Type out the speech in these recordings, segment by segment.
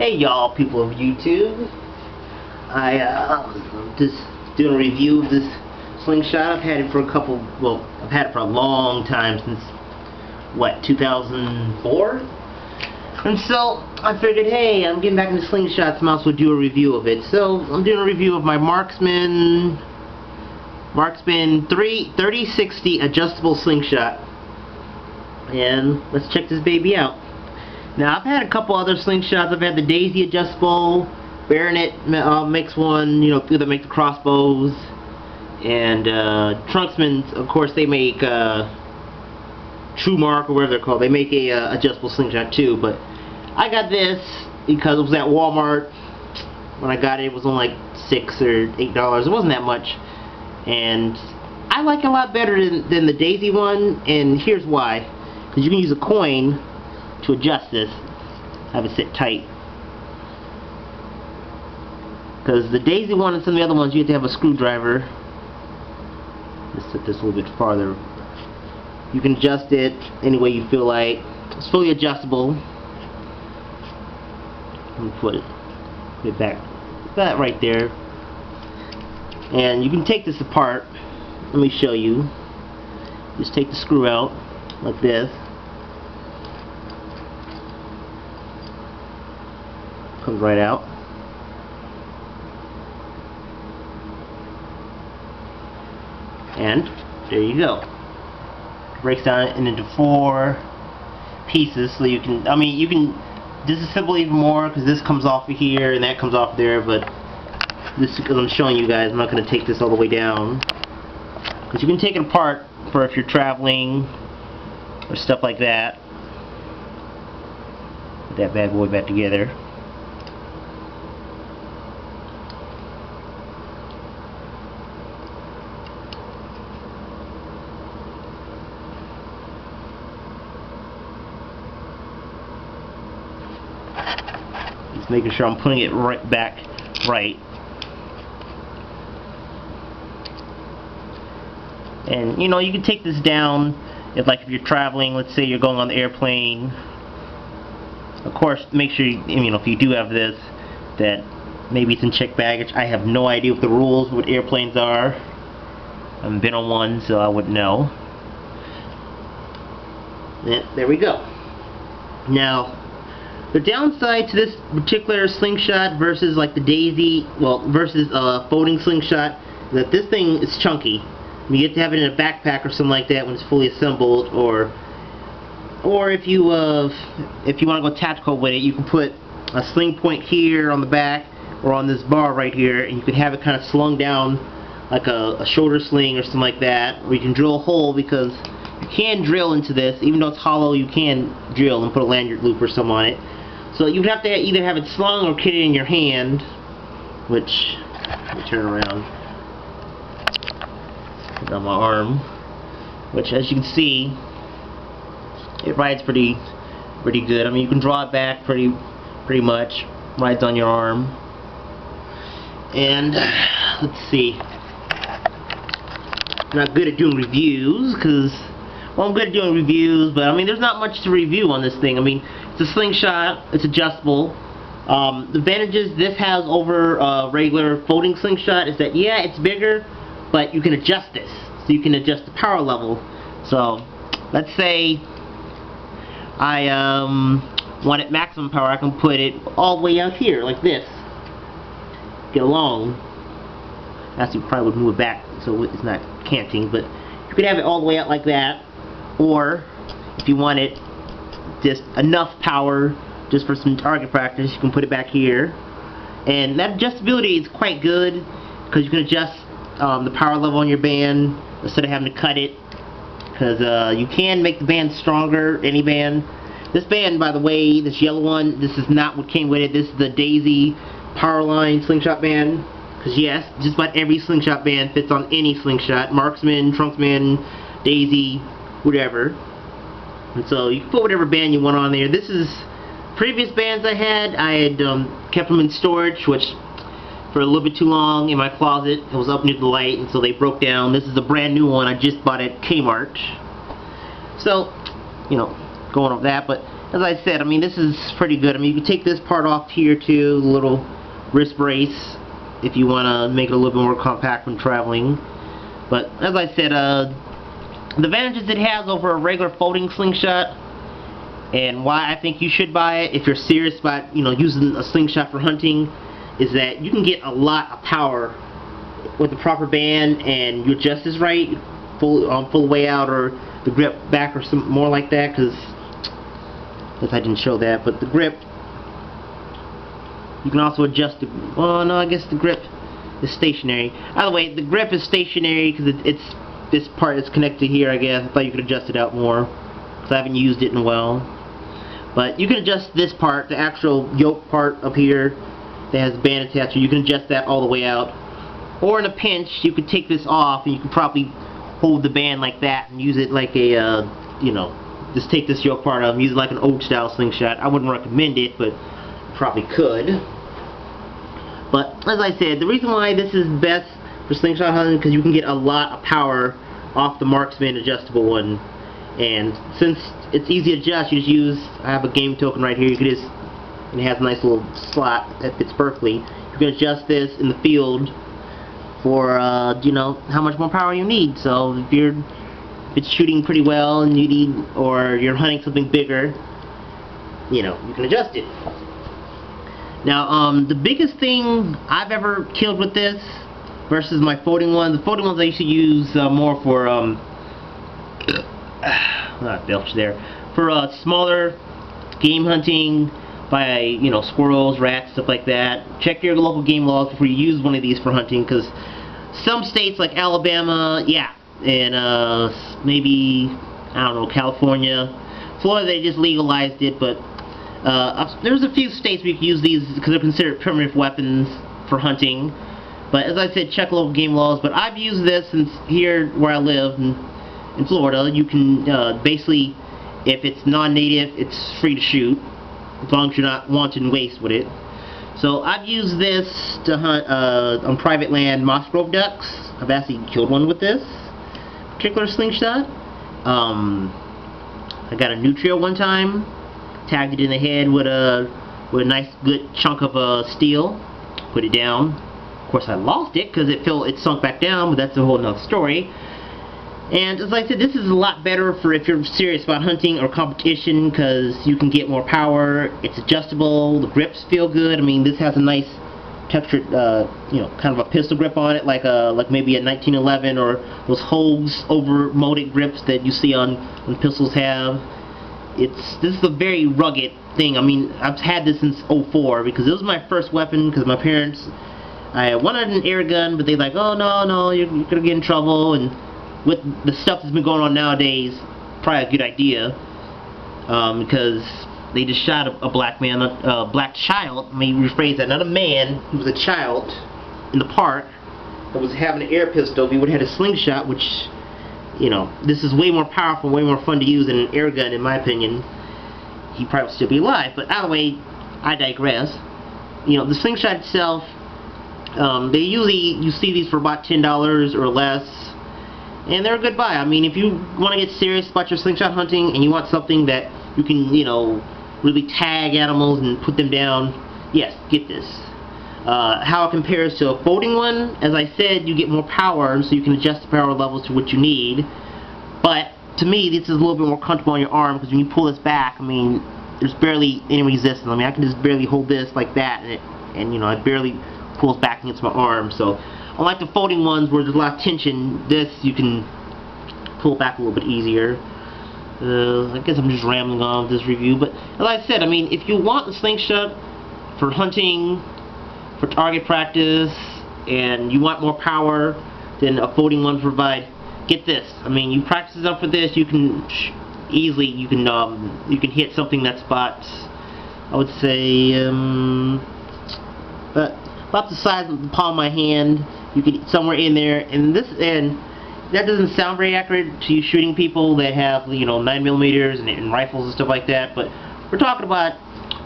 Hey y'all, people of YouTube. I just doing a review of this Slingshot. I've had it for I've had it for a long time, since what, 2004? And so I figured, hey, I'm getting back into Slingshots, I might as well do a review of it. So I'm doing a review of my Marksman 3060 adjustable Slingshot. And let's check this baby out. Now, I've had a couple other Slingshots. I've had the Daisy adjustable, Baronet makes one, that make the crossbows, and Trunksman, of course, they make True Mark or whatever they're called. They make a adjustable Slingshot too. But I got this because it was at Walmart. When I got it, it was on like $6 or $8. It wasn't that much, and I like it a lot better than the Daisy one. And here's why: because you can use a coin to adjust this, have it sit tight. Because the Daisy one and some of the other ones, you have to have a screwdriver. Let's set this a little bit farther. You can adjust it any way you feel like. It's fully adjustable. Let me put it back, that right there. And you can take this apart. Let me show you. Just take the screw out like this. Comes right out. And there you go. Breaks down into 4 pieces, so you can, disassemble even more, because this comes off of here and that comes off there, but this is because I'm showing you guys. I'm not going to take this all the way down, because you can take it apart for if you're traveling or stuff like that. Put that bad boy back together. Just making sure I'm putting it right back right. And you can take this down if you're traveling. Let's say you're going on the airplane. Of course, make sure if you do have this, that maybe it's in checked baggage. I have no idea what the rules with airplanes are. I haven't been on one, so I wouldn't know. Yeah, there we go. Now, the downside to this particular Slingshot versus like the Daisy, versus folding Slingshot, is that this thing is chunky. You have to have it in a backpack or something like that when it's fully assembled, or if you want to go tactical with it, you can put a sling point here on the back or on this bar right here, and you can have it kind of slung down like a shoulder sling or something like that, or you can drill a hole, because you can drill into this. Even though it's hollow, you can drill and put a lanyard loop or something on it. So you'd have to either have it slung or get it in your hand, which, let me turn around, put it on my arm, which, as you can see, it rides pretty good. You can draw it back pretty much. Rides on your arm. And let's see. I'm not good at doing reviews, I'm good at doing reviews, but there's not much to review on this thing. It's a Slingshot. It's adjustable. The advantages this has over regular folding Slingshot is that, yeah, it's bigger, but you can adjust this. So you can adjust the power level. So let's say I want it maximum power. I can put it all the way out here like this. Get along. Actually, probably would move it back so it's not canting, but you could have it all the way out like that. Or if you want it just enough power just for some target practice, you can put it back here. And that adjustability is quite good, because you can adjust the power level on your band instead of having to cut it, because you can make the band stronger, any band. This band, by the way, this yellow one, this is not what came with it. This is the Daisy Powerline Slingshot band, because yes, just about every Slingshot band fits on any Slingshot. Marksman, Trunksman, Daisy, whatever. And so you can put whatever band you want on there. This is previous bands I had kept them in storage, which for a little bit too long in my closet. It was up near the light, and so they broke down. This is a brand new one I just bought at Kmart. So, going over that, but as I said, I mean, this is pretty good. I mean, you can take this part off here too, the little wrist brace, if you want to make it a little bit more compact when traveling. But as I said, the advantages it has over a regular folding slingshot, and why I think you should buy it if you're serious about, you know, using a slingshot for hunting, is that you can get a lot of power with the proper band, and you adjust this right, full way out, or the grip back, or some more like that. Because I guess I didn't show that, but the grip, you can also adjust the. Well, no, I guess the grip is stationary. By the way, the grip is stationary because it's this part is connected here. I guess I thought you could adjust it out more because I haven't used it in a while. But you can adjust this part, the actual yoke part up here that has a band attached. You can adjust that all the way out. Or in a pinch, you could take this off and you could probably hold the band like that and use it like a, you know, just take this yoke part off and use it like an old style slingshot. I wouldn't recommend it, but you probably could. But as I said, the reason why this is best for slingshot hunting is because you can get a lot of power off the Marksman adjustable one. And since it's easy to adjust, you just use, I have a game token right here, you can just, and it has a nice little slot that fits perfectly. You can adjust this in the field for, you know, how much more power you need. So if it's shooting pretty well and you need, or you're hunting something bigger, you know, you can adjust it. Now, the biggest thing I've ever killed with this versus my folding one, the folding ones I used to use more for, belch there, for smaller game hunting by, you know, squirrels, rats, stuff like that. Check your local game laws before you use one of these for hunting, because some states like Alabama, yeah, and maybe, I don't know, California, Florida, they just legalized it, but there's a few states where you can use these because they're considered primitive weapons for hunting. But as I said, check local game laws. But I've used this since here where I live in Florida. You can basically, if it's non-native, it's free to shoot as long as you're not wanting waste with it. So I've used this to hunt on private land moss grove ducks. I've actually killed one with this particular slingshot. I got a nutria one time, tagged it in the head with a nice good chunk of steel, put it down. Of course I lost it because it sunk back down, but that's a whole nother story. And as I said, this is a lot better for if you're serious about hunting or competition, because you can get more power. It's adjustable. The grips feel good. I mean, this has a nice textured, you know, kind of a pistol grip on it, like maybe a 1911 or those Hogues over molded grips that you see on pistols have. This is a very rugged thing. I mean, I've had this since '04 because it was my first weapon. Because my parents, I wanted an air gun, but they're like, oh no, you're gonna get in trouble. And with the stuff that's been going on nowadays, probably a good idea, because they just shot a black man, a black child. Let me rephrase that. Not a man. He was a child in the park that was having an air pistol. If he would have had a slingshot, which, you know, this is way more powerful, way more fun to use than an air gun, in my opinion, he probably would still be alive. But either way, I digress. You know, the slingshot itself, they usually, you see these for about $10 or less, and they're a good buy. I mean, if you want to get serious about your slingshot hunting and you want something that you can, you know, really tag animals and put them down, yes, get this. How it compares to a folding one, as I said, you get more power, so you can adjust the power levels to what you need. But to me, this is a little bit more comfortable on your arm, because when you pull this back, I mean, there's barely any resistance. I mean, I can just barely hold this like that, and you know, it barely pulls back against my arm. So unlike the folding ones where there's a lot of tension, this you can pull back a little bit easier. I guess I'm just rambling on with this review, but as I said, I mean, if you want the slingshot for hunting, for target practice, and you want more power than a folding one provide, get this. I mean, you practice enough for this, you can easily, you can hit something that's about, I would say, about the size of the palm of my hand. You can somewhere in there, and that doesn't sound very accurate to you shooting people that have, you know, 9mm and rifles and stuff like that, but we're talking about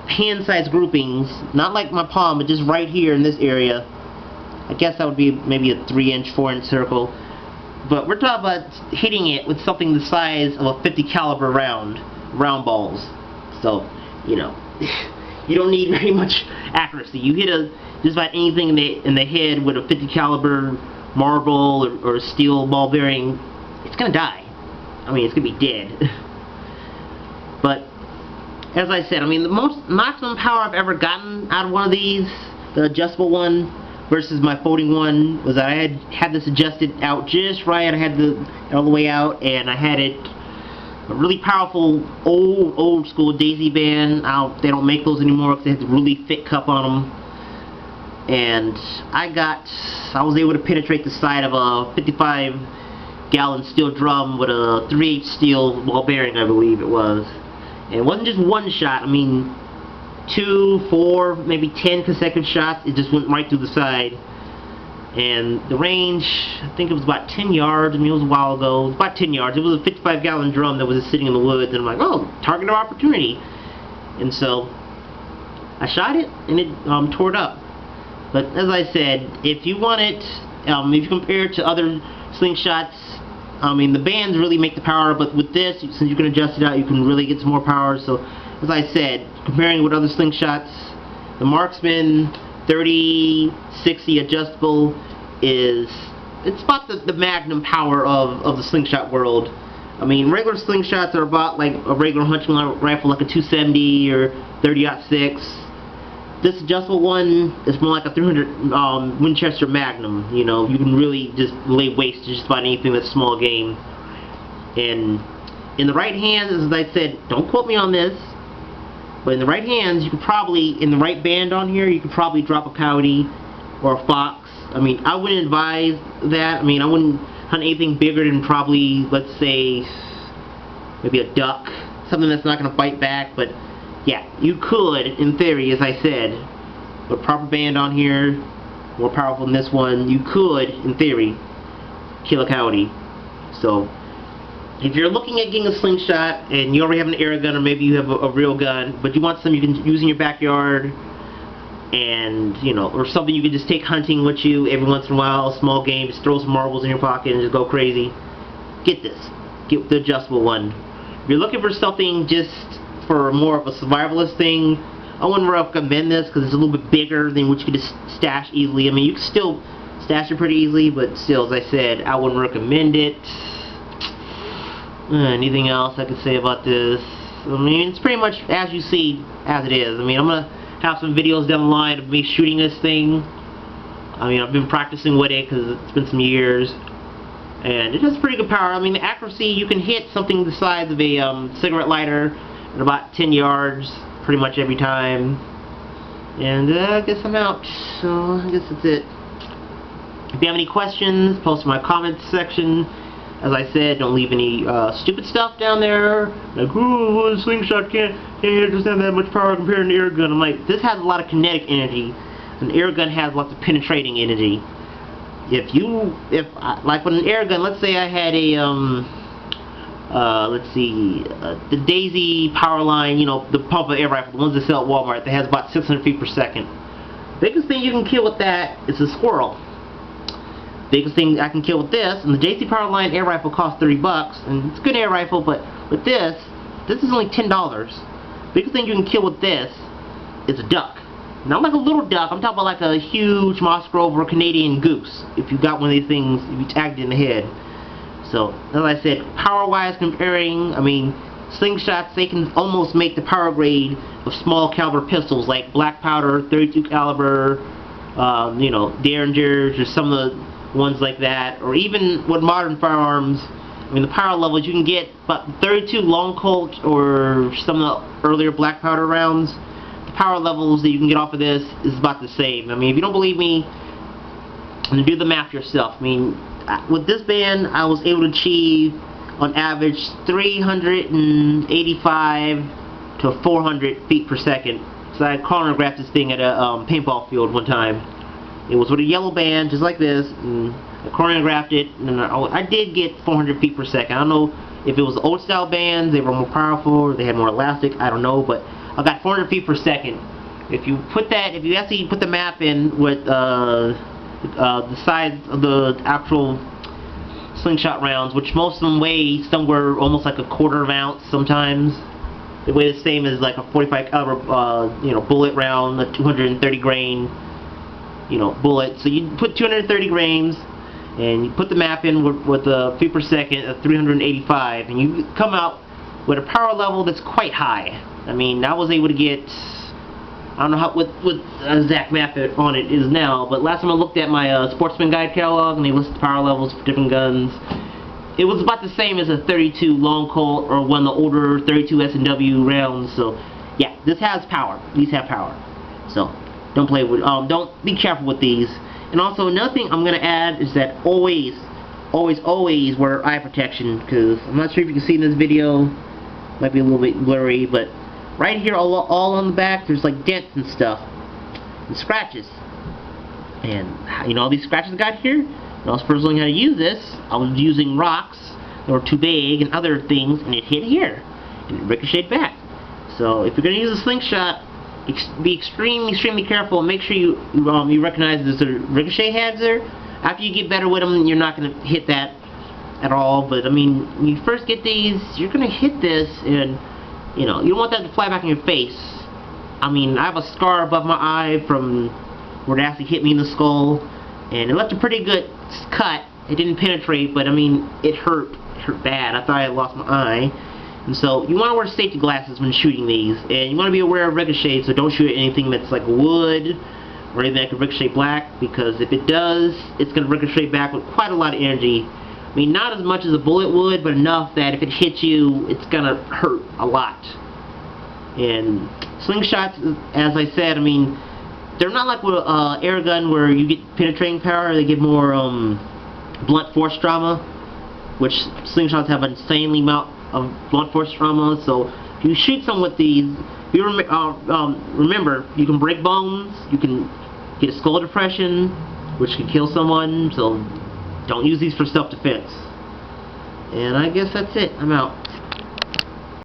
hand-sized groupings, not like my palm, but just right here in this area. I guess that would be maybe a 3-inch, 4-inch circle. But we're talking about hitting it with something the size of a .50 caliber round balls. So, you know, you don't need very much accuracy. You hit just about anything in the head with a 50 caliber marble or steel ball bearing, it's gonna die. I mean, it's gonna be dead. But as I said, I mean, the maximum power I've ever gotten out of one of these, the adjustable one versus my folding one, was that I had this adjusted out just right. I had all the way out, and I had it a really powerful old school daisy band. They don't make those anymore because they have the really thick cup on them. And I was able to penetrate the side of a 55-gallon steel drum with a 3/8 steel ball bearing, I believe it was. And it wasn't just one shot. I mean, 2, 4, maybe 10 consecutive shots. It just went right through the side. And the range, I think it was about 10 yards. I mean, it was a while ago. It was about 10 yards. It was a 55-gallon drum that was just sitting in the woods. And I'm like, oh, target of opportunity. And so I shot it, and it tore it up. But as I said, if you want it, if you compare it to other slingshots, I mean, the bands really make the power, but with this, since you can adjust it out, you can really get some more power. So, as I said, comparing with other slingshots, the Marksman 30/60 adjustable it's about the magnum power of the slingshot world. I mean, regular slingshots are about like a regular hunting rifle, like a 270 or 30-06. This adjustable one is more like a 300 Winchester Magnum. You know, you can really just lay waste to just about anything that's small game. And in the right hands, as I said, don't quote me on this, but in the right hands, you could probably, in the right band on here, you could probably drop a coyote or a fox. I mean, I wouldn't advise that. I mean, I wouldn't hunt anything bigger than probably, let's say, maybe a duck, something that's not going to fight back. But yeah, you could, in theory, as I said, with proper band on here, more powerful than this one, you could, in theory, kill a coyote. So, if you're looking at getting a slingshot, and you already have an air gun, or maybe you have a real gun, but you want something you can use in your backyard, and, you know, or something you can just take hunting with you every once in a while, small game, just throw some marbles in your pocket and just go crazy, get this. Get the adjustable one. If you're looking for something just for more of a survivalist thing, I wouldn't recommend this because it's a little bit bigger than what you could just stash easily. I mean, you can still stash it pretty easily, but still, as I said, I wouldn't recommend it. Anything else I could say about this? I mean, it's pretty much as you see as it is. I mean, I'm gonna have some videos down the line of me shooting this thing. I mean, I've been practicing with it because it's been some years, and it has pretty good power. I mean, the accuracy, you can hit something the size of a cigarette lighter at about 10 yards pretty much every time. And I guess I'm out, so I guess that's it. If you have any questions, post in my comments section. As I said, don't leave any stupid stuff down there, like, oh, a slingshot can't understand that much power compared to an air gun. I'm like, this has a lot of kinetic energy. An air gun has lots of penetrating energy. Like with an air gun, let's say I had a, the Daisy Powerline, you know, the pump air rifle, the ones that sell at Walmart, that has about 600 feet per second. Biggest thing you can kill with that is a squirrel. Biggest thing I can kill with this, and the JC Powerline air rifle costs $30, and it's a good air rifle, but with this is only $10. Biggest thing you can kill with this is a duck. Not like a little duck, I'm talking about like a huge Moss Grove or Canadian goose, if you got one of these things, if you tagged it in the head. So, as I said, power-wise comparing, I mean, slingshots, they can almost make the power grade of small caliber pistols, like black powder, 32 caliber, you know, Derringers, or some of the ones like that, or even with modern firearms. I mean, the power levels, you can get about 32 long Colt or some of the earlier black powder rounds. The power levels that you can get off of this is about the same. I mean, if you don't believe me, do the math yourself. I mean, with this band, I was able to achieve on average 385 to 400 feet per second. So I chronographed this thing at a paintball field one time. It was with a yellow band, just like this, and I choreographed it, and I did get 400 feet per second. I don't know if it was old style bands, they were more powerful, or they had more elastic, I don't know, but I got 400 feet per second. If you put that, if you actually put the map in with the size of the actual slingshot rounds, which most of them weigh somewhere almost like a quarter of an ounce sometimes, They weigh the same as like a 45 caliber, bullet round, a 230 grain, bullet. So you put 230 grains, and you put the map in with a feet per second of 385, and you come out with a power level that's quite high. I mean, I was able to get, I don't know what exact map on it is now, but last time I looked at my Sportsman Guide catalog, and they listed power levels for different guns, it was about the same as a 32 Long Colt or one of the older 32 S&W rounds. So yeah, this has power. These have power. So don't play with, don't be careful with these. And also another thing I'm gonna add is that always wear eye protection, because I'm not sure if you can see in this video, might be a little bit blurry, but right here all on the back there's like dents and stuff and scratches. And all these scratches I got here. When I was first learning how to use this, I was using rocks that were too big and other things, and it hit here, and it ricocheted back. So if you're going to use a slingshot, be extremely careful, and make sure you recognize there's a ricochet hazard. After you get better with them, you're not going to hit that at all. But I mean, when you first get these, you're going to hit this, and you don't want that to fly back in your face. I mean, I have a scar above my eye from where it actually hit me in the skull, and it left a pretty good cut. It didn't penetrate, but I mean, it hurt. It hurt bad. I thought I had lost my eye. And so you want to wear safety glasses when shooting these, and you want to be aware of ricochet, so don't shoot at anything that's like wood or anything that can ricochet black, because if it does, it's going to ricochet back with quite a lot of energy. I mean, not as much as a bullet would, but enough that if it hits you, it's going to hurt a lot. And slingshots, as I said, I mean, they're not like with air gun where you get penetrating power. They give more blunt force trauma, which slingshots have an insanely amount of blunt force trauma. So if you shoot someone with these, you remember, you can break bones, you can get a skull depression, which can kill someone. So don't use these for self-defense. And I guess that's it. I'm out.